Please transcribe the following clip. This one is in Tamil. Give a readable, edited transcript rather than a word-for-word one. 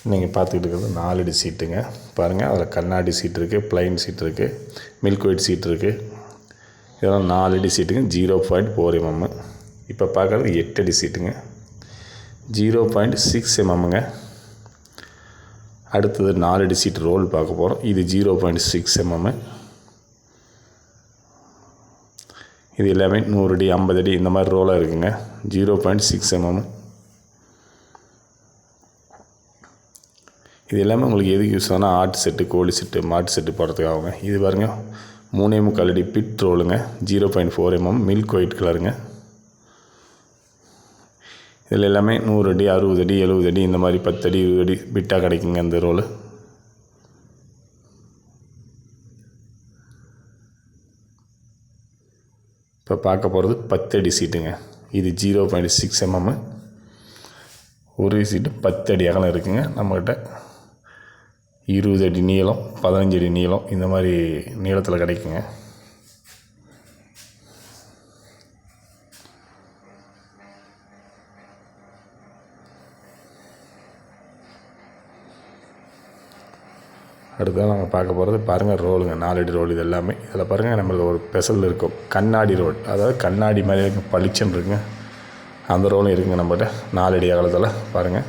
நீங்கள் பார்த்துக்கிட்டு இருக்கிறது 4 அடி சீட்டுங்க. பாருங்கள், அதில் கண்ணாடி சீட் இருக்குது, ப்ளைன் சீட் இருக்குது, மில்க் ஒயிட் சீட் இருக்குது. இதெல்லாம் 4 அடி சீட்டுங்க, 0.4 mm. இப்போ பார்க்குறது 8 அடி சீட்டுங்க, 0.6 mmங்க. அடுத்தது 4 அடி சீட் ரோல் பார்க்க போகிறோம். இது 0.6 mm. இது எல்லாமே 100 அடி 50 அடி இந்த மாதிரி ரோலாக இருக்குங்க. 0.6 mm. இது எல்லாமே உங்களுக்கு எதுக்கு யூஸ் ஆனால் ஆட்டு செட்டு, கோழி செட்டு, மாட்டு செட்டு போடுறதுக்கு ஆகுங்க. இது பாருங்கள் 3.25 அடி பிட் ரோலுங்க, 0.4 mm, மில்க் ஒயிட் கலருங்க. இதில் எல்லாமே 100 அடி 60 அடி 70 அடி இந்த மாதிரி 10 அடி 20 அடி பிட்டாக கிடைக்குங்க இந்த ரோலு. இப்போ பார்க்க போகிறது 10 அடி சீட்டுங்க. இது 0.6 mm. ஒரு சீட்டு 10 அடி அகலம் இருக்குங்க. நம்மக்கிட்ட 20 அடி நீளம், 15 அடி நீளம் இந்த மாதிரி நீளத்தில் கிடைக்குங்க. அடுத்தது நம்ம பார்க்க போகிறது பாருங்கள் ரோலுங்க, 4 அடி ரோல். இது எல்லாமே இதில் பாருங்கள் நம்மளுக்கு ஒரு ஸ்பெஷல் இருக்கும், கண்ணாடி ரோல். அதாவது கண்ணாடி மாதிரி பளிச்சுன்னு இருக்குங்க. அந்த ரோலும் இருக்குங்க நம்மகிட்ட 4 அடி அகலத்தில் பாருங்கள்.